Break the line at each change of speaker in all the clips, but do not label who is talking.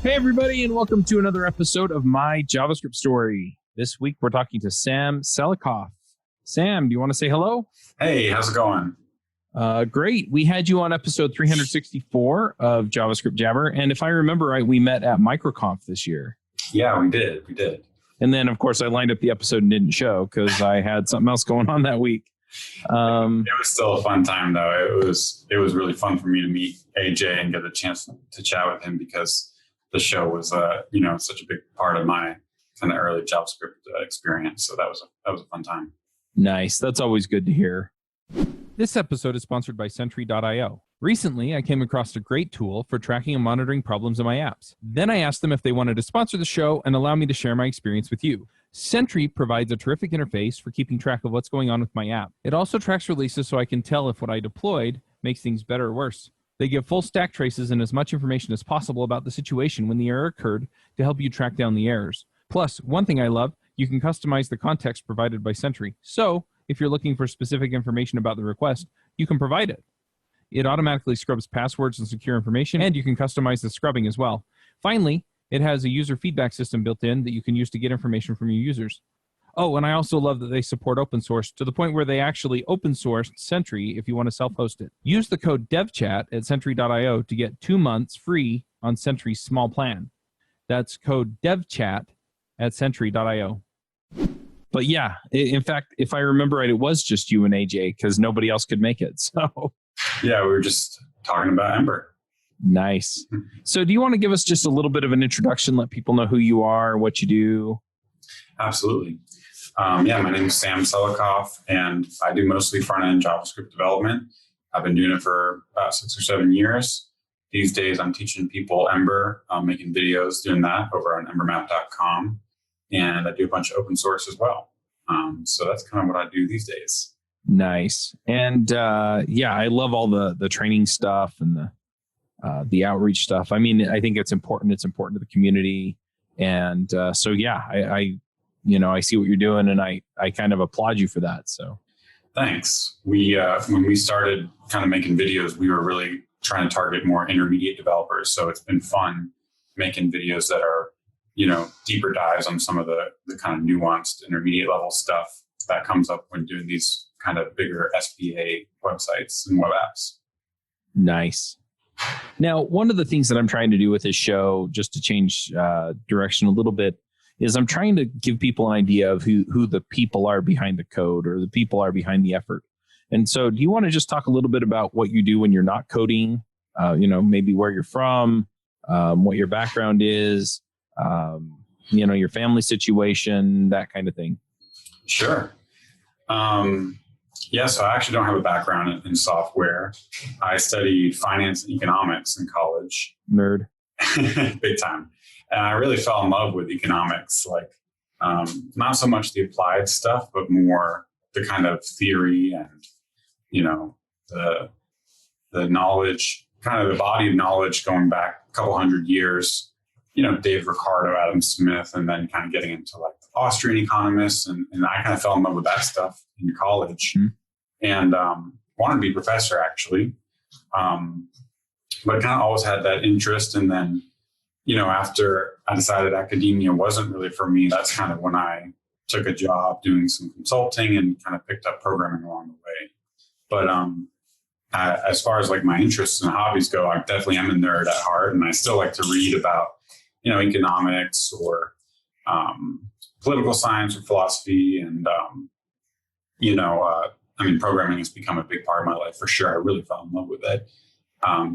Hey, everybody, and welcome to another episode of My JavaScript Story. This week, we're talking to Sam Selikoff. Sam, do you want to say hello?
Hey, how's it going?
Great. We had you on episode 364 of JavaScript Jabber, and if I remember right, we met at MicroConf this year.
Yeah, we did.
And then, of course, I lined up the episode and didn't show because I had something else going on that week.
It was still a fun time, though. It was really fun for me to meet AJ and get a chance to chat with him because the show was, such a big part of my kind of early JavaScript experience. So that was a fun time.
Nice. That's always good to hear. This episode is sponsored by Sentry.io. Recently, I came across a great tool for tracking and monitoring problems in my apps. Then I asked them if they wanted to sponsor the show and allow me to share my experience with you. Sentry provides a terrific interface for keeping track of what's going on with my app. It also tracks releases so I can tell if what I deployed makes things better or worse. They give full stack traces and as much information as possible about the situation when the error occurred to help you track down the errors. Plus, one thing I love, you can customize the context provided by Sentry. So, if you're looking for specific information about the request, you can provide it. It automatically scrubs passwords and secure information, and you can customize the scrubbing as well. Finally, it has a user feedback system built in that you can use to get information from your users. Oh, and I also love that they support open source to the point where they actually open sourced Sentry if you want to self-host it. Use the code devchat at Sentry.io to get 2 months free on Sentry's small plan. That's code devchat at Sentry.io. But yeah, in fact, if I remember right, it was just you and AJ because nobody else could make it. So
yeah, we were just talking about Ember.
Nice. So do you want to give us just a little bit of an introduction, let people know who you are, what you do?
Absolutely. My name is Sam Selikoff, and I do mostly front-end JavaScript development. I've been doing it for about 6 or 7 years. These days, I'm teaching people Ember, making videos, doing that over on EmberMap.com. And I do a bunch of open source as well. So that's kind of what I do these days.
Nice. And I love all the training stuff and the outreach stuff. I mean, I think it's important. It's important to the community. And I see what you're doing, and I kind of applaud you for that. So
thanks. We when we started kind of making videos, we were really trying to target more intermediate developers. So it's been fun making videos that are, deeper dives on some of the kind of nuanced intermediate level stuff that comes up when doing these kind of bigger SPA websites and web apps.
Nice. Now, one of the things that I'm trying to do with this show, just to change direction a little bit, is I'm trying to give people an idea of who the people are behind the code or the people are behind the effort. And so do you want to just talk a little bit about what you do when you're not coding, maybe where you're from, what your background is, your family situation, that kind of thing?
Sure. So I actually don't have a background in software. I studied finance and economics in college.
Nerd.
Big time. And I really fell in love with economics, not so much the applied stuff, but more the kind of theory and, the knowledge, kind of the body of knowledge going back a couple hundred years, Dave Ricardo, Adam Smith, and then kind of getting into the Austrian economists. And I kind of fell in love with that stuff in college and wanted to be a professor, actually. But kind of always had that interest. And then, after I decided academia wasn't really for me, that's kind of when I took a job doing some consulting and kind of picked up programming along the way. But as far as my interests and hobbies go, I definitely am a nerd at heart, and I still like to read about, economics or political science or philosophy. And, programming has become a big part of my life for sure. I really fell in love with it.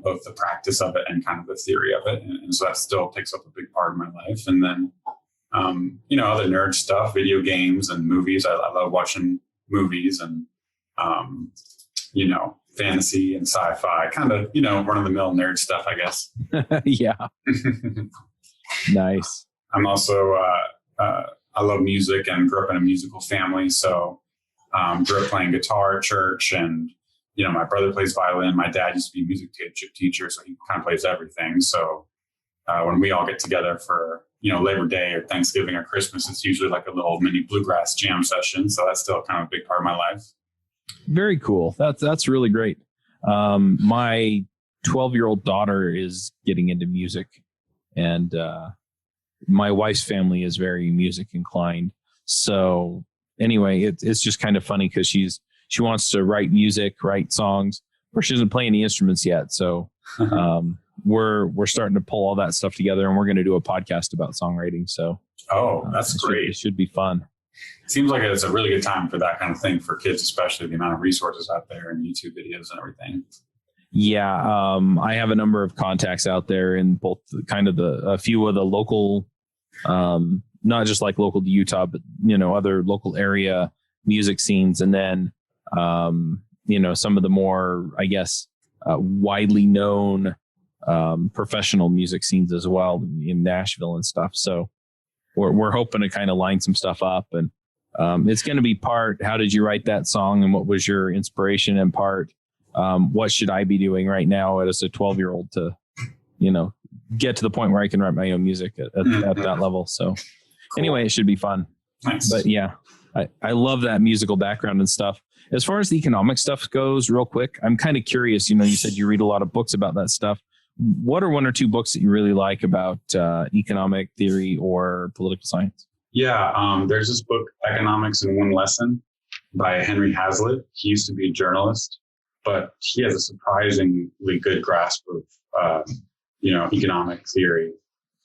Both the practice of it and kind of the theory of it. And so that still takes up a big part of my life. And then, other nerd stuff, video games and movies. I love watching movies and, fantasy and sci-fi, kind of, run-of-the-mill nerd stuff, I guess.
Yeah. Nice.
I'm also, I love music and grew up in a musical family. So grew up playing guitar at church, and my brother plays violin. My dad used to be a music teacher, so he kind of plays everything. So when we all get together for, Labor Day or Thanksgiving or Christmas, it's usually like a little mini bluegrass jam session. So that's still kind of a big part of my life.
Very cool. That's really great. My 12-year-old daughter is getting into music, And my wife's family is very music inclined. So anyway, it's just kind of funny because she wants to write music, write songs, or she doesn't play any instruments yet. So we're starting to pull all that stuff together, and we're going to do a podcast about songwriting. So
that's great.
It should be fun.
It seems like it's a really good time for that kind of thing for kids, especially the amount of resources out there and YouTube videos and everything.
Yeah, I have a number of contacts out there in both a few of the local, not just like local to Utah, but other local area music scenes, and then some of the more, I guess, widely known professional music scenes as well in Nashville and stuff. So we're hoping to kind of line some stuff up, and it's going to be part, how did you write that song and what was your inspiration, and part, what should I be doing right now as a 12-year-old to, get to the point where I can write my own music at that level. So anyway, it should be fun.
Nice.
But yeah, I love that musical background and stuff. As far as the economic stuff goes, real quick, I'm kind of curious. You said you read a lot of books about that stuff. What are one or two books that you really like about economic theory or political science?
Yeah, there's this book, Economics in One Lesson, by Henry Hazlitt. He used to be a journalist, but he has a surprisingly good grasp of, economic theory.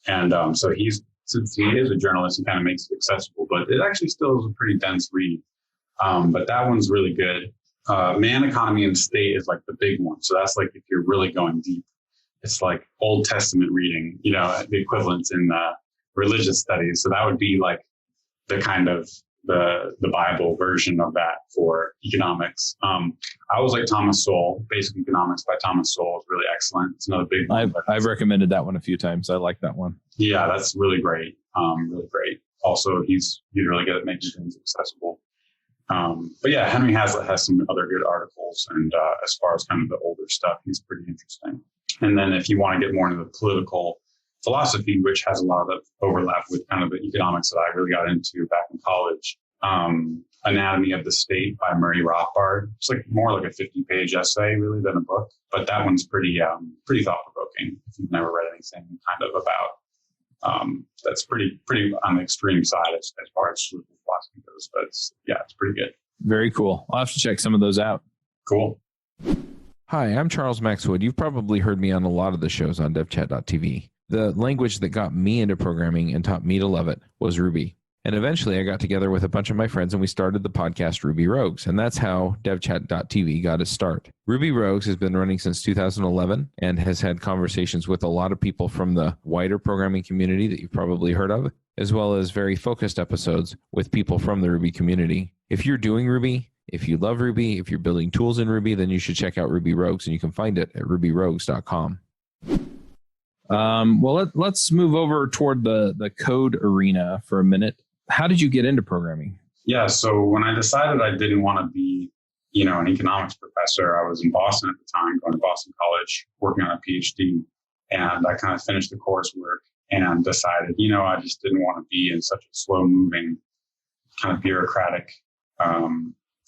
And so since he is a journalist, he kind of makes it accessible, but it actually still is a pretty dense read. But that one's really good. Man, Economy, and State is like the big one. So that's like if you're really going deep. It's like Old Testament reading, the equivalents in religious studies. So that would be like the kind of the Bible version of that for economics. I always like Thomas Sowell. Basic Economics by Thomas Sowell is really excellent. It's another big one.
I've recommended that one a few times. I like that one.
Yeah, that's really great. Really great. Also, he's really good at making things accessible. But yeah, Henry Hazlitt has some other good articles, and as far as kind of the older stuff, he's pretty interesting. And then if you want to get more into the political philosophy, which has a lot of overlap with kind of the economics that I really got into back in college, Anatomy of the State by Murray Rothbard. It's like more like a 50-page essay really than a book, but that one's pretty thought-provoking if you've never read anything kind of about that's pretty on the extreme side as far as political philosophy goes, but it's pretty good.
Very cool. I'll have to check some of those out.
Cool.
Hi, I'm Charles Maxwood. You've probably heard me on a lot of the shows on devchat.tv. The language that got me into programming and taught me to love it was Ruby. And eventually I got together with a bunch of my friends and we started the podcast Ruby Rogues. And that's how devchat.tv got its start. Ruby Rogues has been running since 2011 and has had conversations with a lot of people from the wider programming community that you've probably heard of, as well as very focused episodes with people from the Ruby community. If you're doing Ruby, if you love Ruby, if you're building tools in Ruby, then you should check out Ruby Rogues, and you can find it at rubyrogues.com.
Well, let's move over toward the code arena for a minute. How did you get into programming?
Yeah, so when I decided I didn't want to be, an economics professor, I was in Boston at the time, going to Boston College, working on a PhD, and I kind of finished the coursework and decided, I just didn't want to be in such a slow-moving, kind of bureaucratic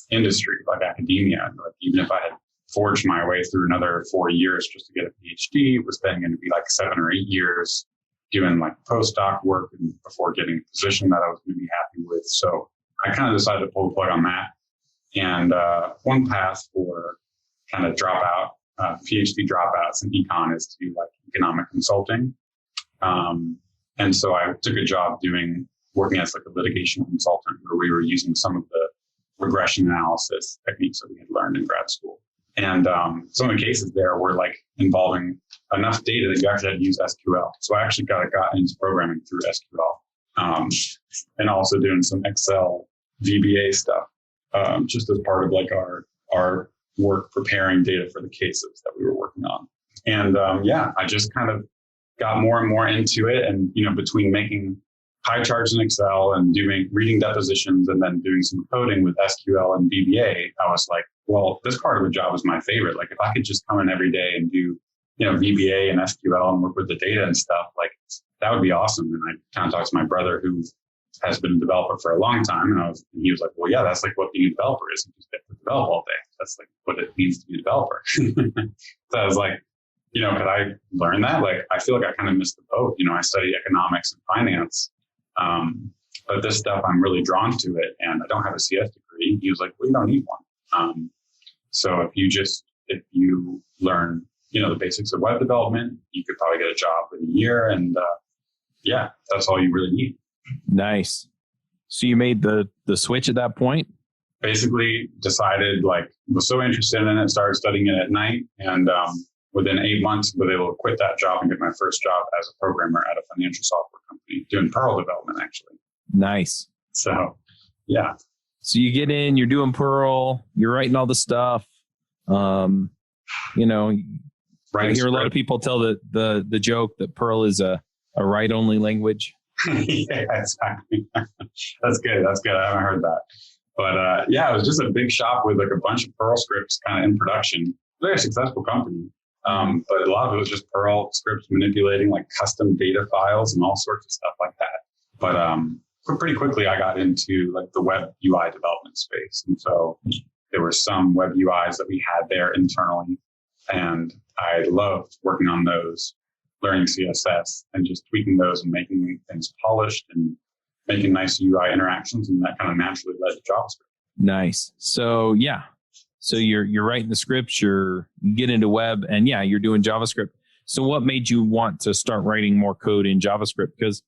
industry like academia. Like even if I had forged my way through another 4 years just to get a PhD, it was then going to be like 7 or 8 years doing like postdoc work and before getting a position that I was going to be happy with. So I kind of decided to pull the plug on that. And one path for kind of PhD dropouts in econ is to do like economic consulting. And so I took a job working as like a litigation consultant where we were using some of the regression analysis techniques that we had learned in grad school. And some of the cases there were like involving enough data that you actually had to use SQL. So I actually got into programming through SQL, and also doing some Excel VBA stuff, just as part of like our work preparing data for the cases that we were working on. And I just kind of got more and more into it. And, between making pie charts in Excel and reading depositions and then doing some coding with SQL and VBA, I was like, well, this part of the job is my favorite. Like if I could just come in every day and do, VBA and SQL and work with the data and stuff, like that would be awesome. And I kind of talked to my brother who has been a developer for a long time. And he was like, well, yeah, that's like what being a developer is. You just get to develop all day. That's like what it means to be a developer. So I was like, could I learn that? Like, I feel like I kind of missed the boat. I study economics and finance. But this stuff, I'm really drawn to it, and I don't have a CS degree. He was like, well, you don't need one. So if you learn, the basics of web development, you could probably get a job in a year. And that's all you really need.
Nice. So you made the switch at that point?
Basically decided, was so interested in it, started studying it at night. And within 8 months, was able to quit that job and get my first job as a programmer at a financial software company doing Perl development, actually.
Nice.
So, yeah.
So you get in, you're doing Perl, you're writing all the stuff. I hear a lot of people tell the joke that Perl is a write-only language.
Yeah, exactly. That's good. I haven't heard that. But it was just a big shop with a bunch of Perl scripts kind of in production. Very successful company. But a lot of it was just Perl scripts manipulating custom data files and all sorts of stuff like that. But pretty quickly I got into the web UI development space. And so there were some web UIs that we had there internally. And I loved working on those, learning CSS and just tweaking those and making things polished and making nice UI interactions. And that kind of naturally led to JavaScript.
Nice. So So you're writing the scripts, you get into web, and you're doing JavaScript. So what made you want to start writing more code in JavaScript? Because,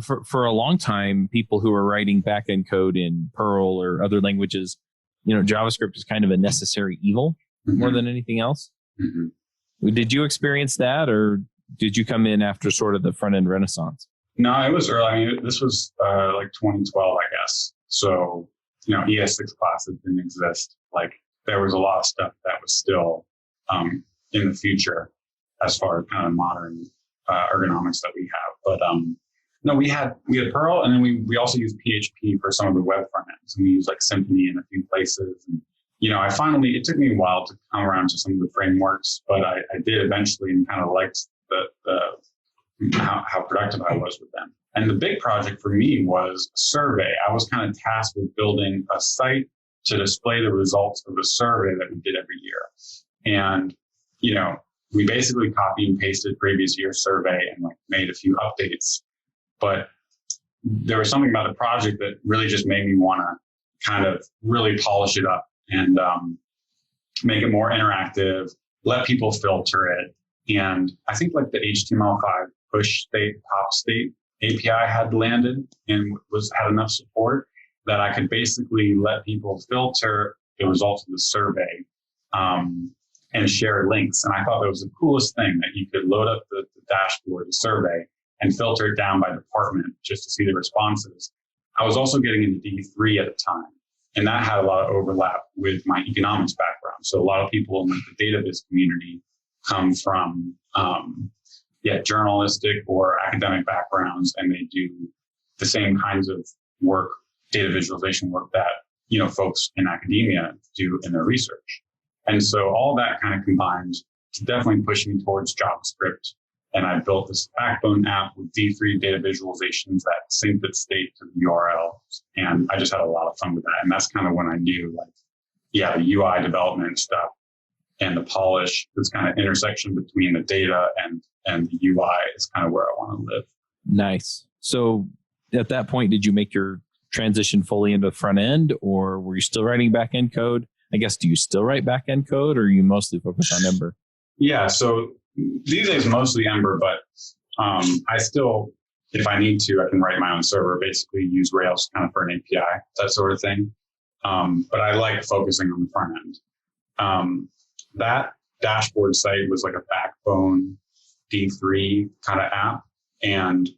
for a long time, people who are writing backend code in Perl or other languages, JavaScript is kind of a necessary evil more than anything else. Mm-hmm. Did you experience that, or did you come in after sort of the front end renaissance?
No, it was early. I mean, this was 2012, I guess. So, ES6 classes didn't exist. There was a lot of stuff that was still in the future as far as kind of modern ergonomics that we have. But no, we had Perl, and then we also used PHP for some of the web front ends, and we used Symfony in a few places. And it took me a while to come around to some of the frameworks, but I did eventually, and kind of liked how productive I was with them. And the big project for me was a survey. I was kind of tasked with building a site to display the results of a survey that we did every year. And, we basically copy and pasted previous year's survey and made a few updates. But there was something about the project that really just made me want to kind of really polish it up and make it more interactive, let people filter it. And I think the HTML5 push state, pop state API had landed and had enough support that I could basically let people filter the results of the survey and share links. And I thought that was the coolest thing, that you could load up the dashboard, the survey, and filter it down by department just to see the responses. I was also getting into D3 at the time, and that had a lot of overlap with my economics background. So a lot of people in the database community come from journalistic or academic backgrounds, and they do the same kinds of work, data visualization work that folks in academia do in their research. And so all that kind of combined to definitely push me towards JavaScript. And I built this backbone app with D3 data visualizations that synced its state to the URL. And I just had a lot of fun with that. And that's kind of when I knew the UI development stuff and the polish, this kind of intersection between the data and the UI is kind of where I want to live.
Nice. So at that point, did you make your transition fully into the front end, or were you still writing back end code? I guess, do you still write back end code, or are you mostly focused on Ember?
Yeah. So these days, mostly Ember, but I still, if I need to, I can write my own server, basically use Rails kind of for an API, that sort of thing. But I like focusing on the front end. That dashboard site was a backbone D3 kind of app. And,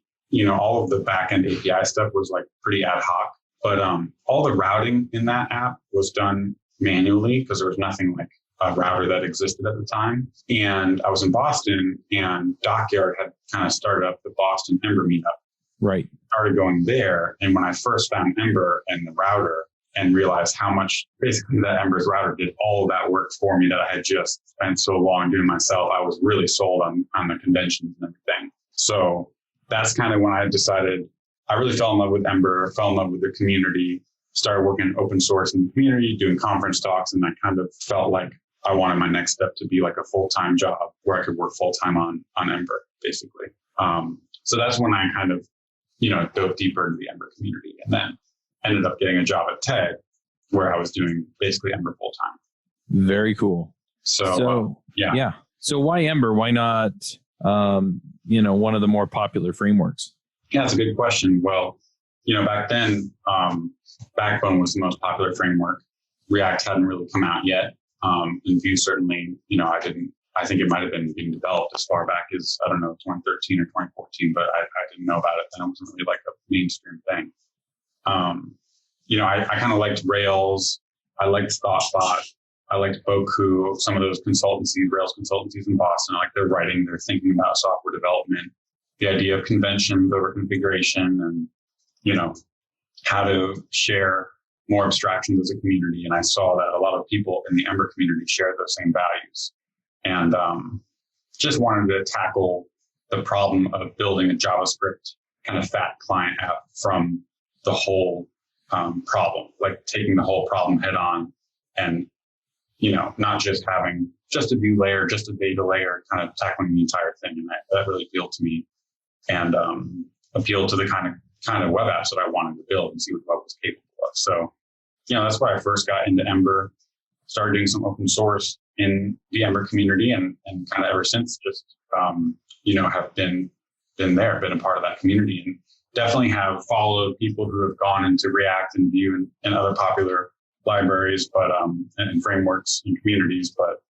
all of the backend API stuff was pretty ad hoc. But all the routing in that app was done manually because there was nothing a router that existed at the time. And I was in Boston, and Dockyard had kind of started up the Boston Ember meetup.
Right.
Started going there. And when I first found Ember and the router and realized how much basically that Ember's router did all of that work for me that I had just spent so long doing myself, I was really sold on the conventions and everything. So that's kind of when I decided I really fell in love with Ember, fell in love with the community, started working open source in the community, doing conference talks. And I kind of felt like I wanted my next step to be like a full-time job where I could work full-time on Ember, basically. So that's when I kind of, dove deeper into the Ember community, and then ended up getting a job at TED where I was doing basically Ember full-time.
Very cool.
So yeah.
So why Ember? Why not, one of the more popular frameworks?
Yeah, that's a good question. Well, back then, Backbone was the most popular framework. React hadn't really come out yet. And Vue certainly, I think it might have been being developed as far back as, 2013 or 2014, but I didn't know about it. And it wasn't really like a mainstream thing. I kind of liked Rails. I liked ThoughtBot. I liked Boku, some of those Rails consultancies in Boston. I like their writing, their thinking about software development, the idea of conventions over configuration, and, how to share more abstractions as a community. And I saw that a lot of people in the Ember community shared those same values. And just wanted to tackle the problem of building a JavaScript kind of fat client app from the whole problem, like taking the whole problem head on and, not just having just a view layer, just a data layer, kind of tackling the entire thing. And that really appealed to me and appealed to the kind of web apps that I wanted to build and see what web was capable of. So, that's why I first got into Ember, started doing some open source in the Ember community, and kind of ever since just, have been a part of that community, and definitely have followed people who have gone into React and Vue and other popular libraries, but, and frameworks and communities. But,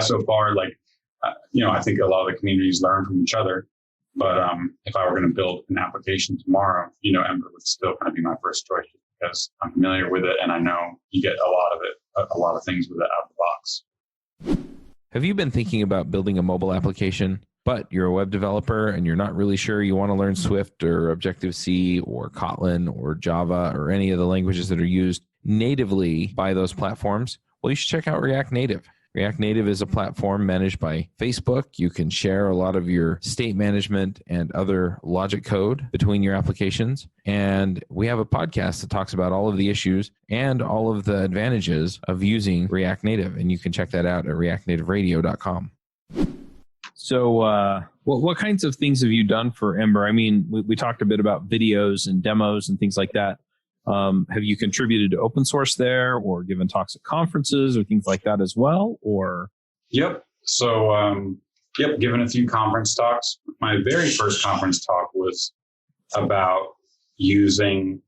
so far, I think a lot of the communities learn from each other. But if I were going to build an application tomorrow, Ember would still kind of be my first choice because I'm familiar with it and I know you get a lot of things with it out of the box.
Have you been thinking about building a mobile application, but you're a web developer and you're not really sure you want to learn Swift or Objective-C or Kotlin or Java or any of the languages that are used natively by those platforms? Well, you should check out React Native. React Native is a platform managed by Facebook. You can share a lot of your state management and other logic code between your applications. And we have a podcast that talks about all of the issues and all of the advantages of using React Native. And you can check that out at reactnativeradio.com.
So what kinds of things have you done for Ember? I mean, we talked a bit about videos and demos and things like that. Have you contributed to open source there or given talks at conferences or things like that as well? Or
Yep. So, given a few conference talks. My very first conference talk was about using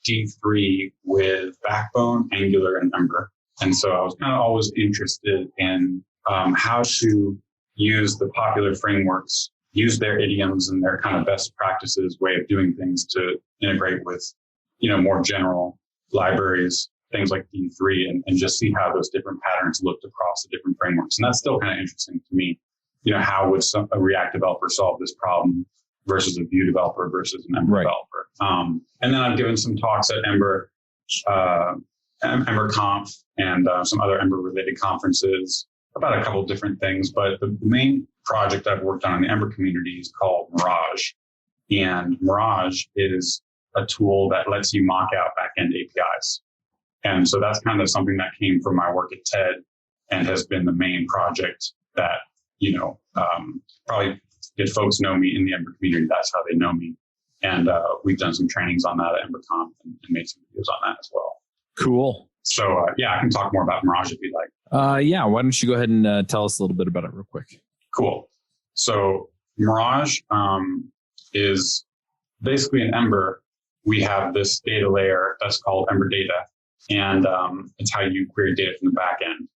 D3 with Backbone, Angular, and Ember. And so I was kind of always interested in how to use the popular frameworks, use their idioms and their kind of best practices way of doing things to integrate with more general libraries, things like D3, and just see how those different patterns looked across the different frameworks. And that's still kind of interesting to me. How would a React developer solve this problem versus a Vue developer versus an Ember developer? And then I've given some talks at EmberConf and some other Ember-related conferences about a couple of different things. But the main project I've worked on in the Ember community is called Mirage. And Mirage is a tool that lets you mock out backend APIs. And so that's kind of something that came from my work at TED and has been the main project that, probably if folks know me in the Ember community, that's how they know me. And we've done some trainings on that at EmberConf and made some videos on that as well.
Cool.
So, I can talk more about Mirage if you'd like.
Why don't you go ahead and tell us a little bit about it real quick?
Cool. So Mirage is basically in Ember. We have this data layer that's called Ember Data, and it's how you query data from the back end.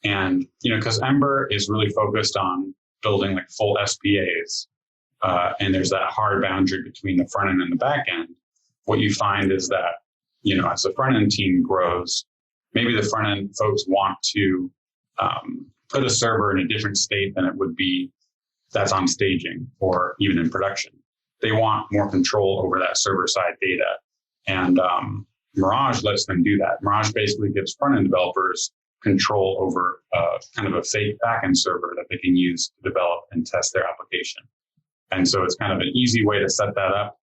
And, because Ember is really focused on building like full SPAs, and there's that hard boundary between the front end and the back end, what you find is that, as the front end team grows, maybe the front end folks want to put a server in a different state than it would be that's on staging or even in production. They want more control over that server-side data. And Mirage lets them do that. Mirage basically gives front-end developers control over kind of a fake backend server that they can use to develop and test their application. And so it's kind of an easy way to set that up.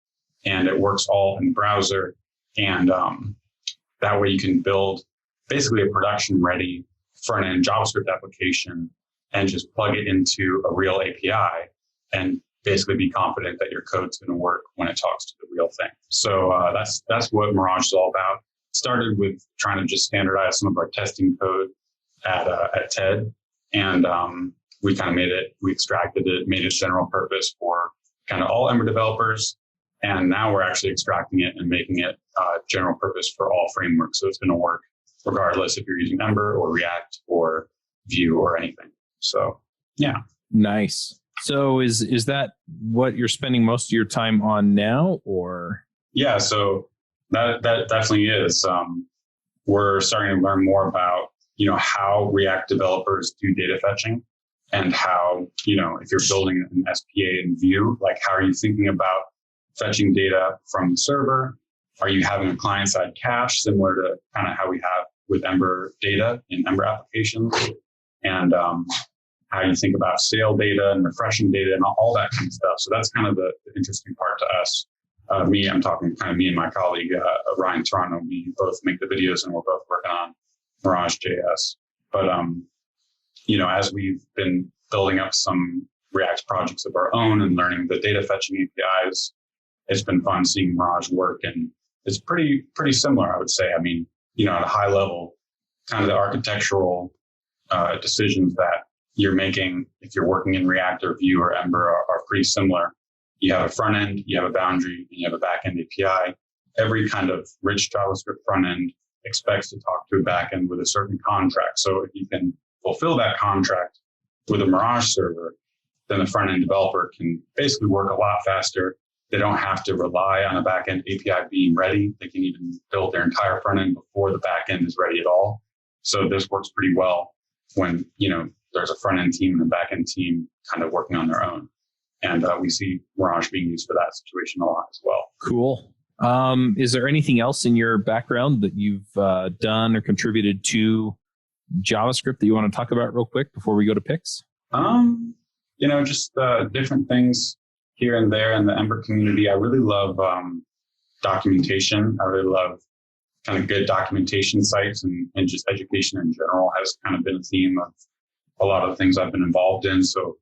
And it works all in the browser. And that way you can build basically a production ready front end JavaScript application and just plug it into a real API and basically be confident that your code's going to work when it talks to the real thing. So that's what Mirage is all about. Started with trying to just standardize some of our testing code at TED, and we kind of we extracted it, made it general purpose for kind of all Ember developers, and now we're actually extracting it and making it general purpose for all frameworks. So it's going to work regardless if you're using Ember or React or Vue or anything. So yeah.
Nice. So is that what you're spending most of your time on now, or? Yeah, so that definitely is. We're starting to learn more about, how React developers do data fetching and how, if you're building an SPA in Vue, like how are you thinking about fetching data from the server? Are you having a client-side cache similar to kind of how we have with Ember data in Ember applications? And how you think about sale data and refreshing data and all that kind of stuff. So that's kind of the interesting part to us. I'm talking kind of me and my colleague, Ryan Toronto. We both make the videos and we're both working on Mirage.js. But, as we've been building up some React projects of our own and learning the data fetching APIs, it's been fun seeing Mirage work. And it's pretty similar, I would say. I mean, at a high level, kind of the architectural decisions that you're making if you're working in React or Vue or Ember are pretty similar. You have a front end, you have a boundary, and you have a back end API. Every kind of rich JavaScript front end expects to talk to a back end with a certain contract. So if you can fulfill that contract with a Mirage server, then the front end developer can basically work a lot faster. They don't have to rely on a back end API being ready. They can even build their entire front end before the back end is ready at all. So this works pretty well when, there's a front end team and a back end team kind of working on their own. And we see Mirage being used for that situation a lot as well. Cool. Is there anything else in your background that you've done or contributed to JavaScript that you want to talk about real quick before we go to picks?
Just different things here and there in the Ember community. I really love documentation. I really love kind of good documentation sites, and just education in general has kind of been a theme of a lot of the things I've been involved in. So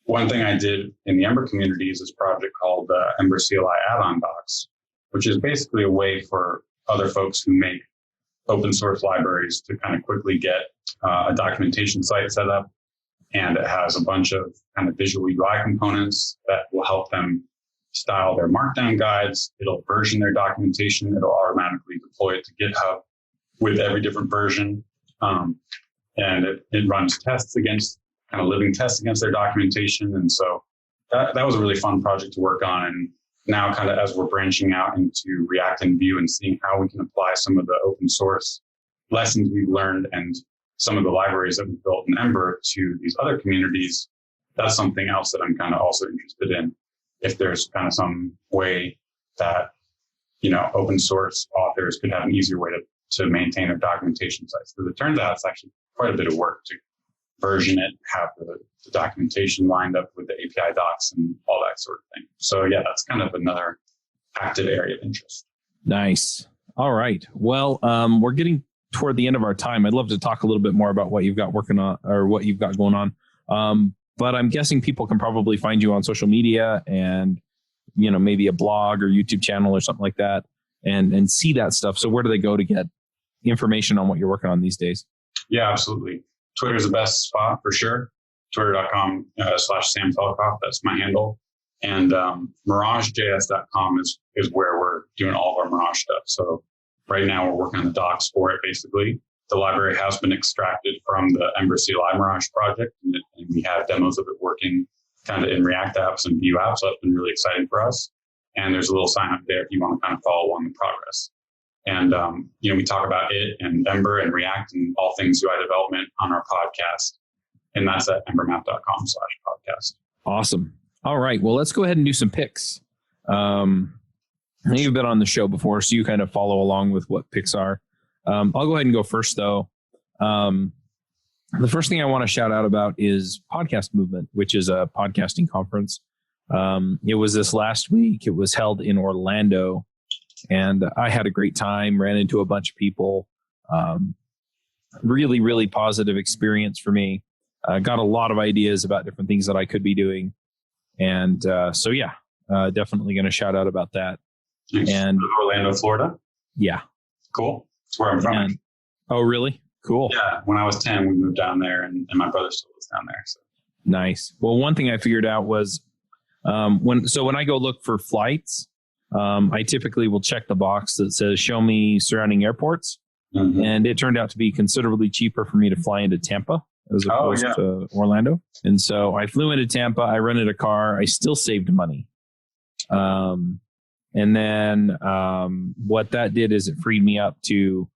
one thing I did in the Ember community is this project called Ember CLI add-on docs, which is basically a way for other folks who make open source libraries to kind of quickly get a documentation site set up. And it has a bunch of kind of visual UI components that will help them style their markdown guides. It'll version their documentation. It'll automatically deploy it to GitHub with every different version. And it runs tests against kind of living tests against their documentation. And so that was a really fun project to work on. And now kind of as we're branching out into React and Vue and seeing how we can apply some of the open source lessons we've learned and some of the libraries that we built in Ember to these other communities, that's something else that I'm kind of also interested in. If there's kind of some way that, open source authors could have an easier way to maintain their documentation sites. Because it turns out it's actually quite a bit of work to version it, have the documentation lined up with the API docs and all that sort of thing. So yeah, that's kind of another active area of interest.
Nice. All right. Well, we're getting toward the end of our time. I'd love to talk a little bit more about what you've got working on or what you've got going on. But I'm guessing people can probably find you on social media and, maybe a blog or YouTube channel or something like that and see that stuff. So where do they go to get information on what you're working on these days?
Yeah, absolutely. Twitter's the best spot for sure. Twitter.com/Sam Selikoff. That's my handle. And MirageJS.com is where we're doing all of our Mirage stuff. So right now we're working on the docs for it, basically. The library has been extracted from the Ember CLI Mirage project, and we have demos of it working kind of in React apps and Vue apps. So that's been really exciting for us. And there's a little sign up there if you want to kind of follow along the progress. And, we talk about it and Ember and React and all things UI development on our podcast. And that's at EmberMap.com/podcast.
Awesome. All right. Well, let's go ahead and do some picks. You've been on the show before, so you kind of follow along with what picks are. I'll go ahead and go first, though. The first thing I want to shout out about is Podcast Movement, which is a podcasting conference. It was this last week. It was held in Orlando, and I had a great time, ran into a bunch of people. really, really positive experience for me. Got a lot of ideas about different things that I could be doing. And definitely going to shout out about that.
Nice.
And
Orlando, Florida.
Yeah.
Cool. That's where I'm from.
Oh, really? Cool.
Yeah. When I was 10, we moved down there, and my brother still lives down there. So.
Nice. Well, one thing I figured out was when I go look for flights, I typically will check the box that says show me surrounding airports. Mm-hmm. And it turned out to be considerably cheaper for me to fly into Tampa as opposed to Orlando. And so I flew into Tampa. I rented a car. I still saved money. And then what that did is it freed me up to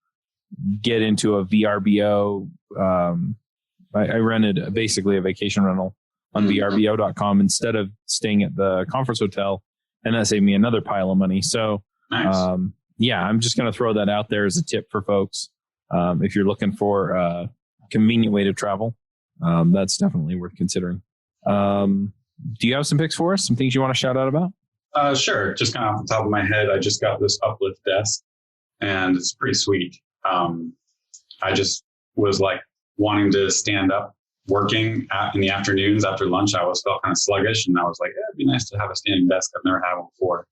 get into a VRBO. I rented basically a vacation rental on VRBO.com instead of staying at the conference hotel. And that saved me another pile of money. So, nice. I'm just going to throw that out there as a tip for folks. If you're looking for a convenient way to travel, that's definitely worth considering. Do you have some picks for us? Some things you want to shout out about?
Sure. Just kind of off the top of my head, I just got this uplift desk and it's pretty sweet. I just was like wanting to stand up working in the afternoons after lunch. I always felt kind of sluggish and I was like, it'd be nice to have a standing desk. I've never had one before.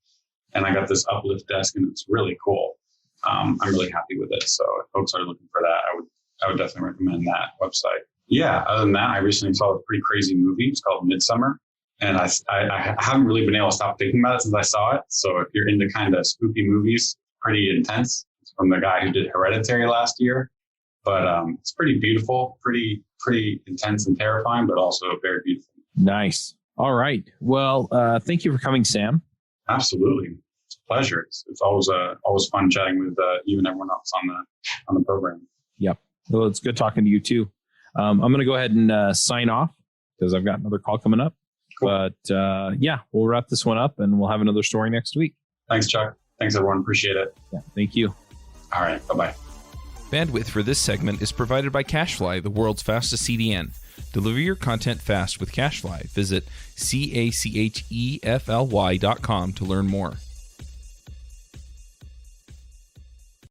And I got this uplift desk and it's really cool. I'm really happy with it. So if folks are looking for that, I would definitely recommend that website. Yeah. Other than that, I recently saw a pretty crazy movie. It's called Midsummer. And I haven't really been able to stop thinking about it since I saw it. So if you're into kind of spooky movies, pretty intense. It's from the guy who did Hereditary last year. But it's pretty beautiful, pretty intense and terrifying, but also very beautiful.
Nice. All right. Well, thank you for coming, Sam.
Absolutely. It's a pleasure. It's always fun chatting with you and everyone else on the program.
Yep. Well, it's good talking to you too. I'm going to go ahead and sign off because I've got another call coming up. Cool. But we'll wrap this one up and we'll have another story next week.
Thanks, Chuck. Thanks, everyone. Appreciate it.
Yeah. Thank you.
All right. Bye-bye.
Bandwidth for this segment is provided by CacheFly, the world's fastest CDN. Deliver your content fast with CacheFly. Visit CacheFly.com to learn more.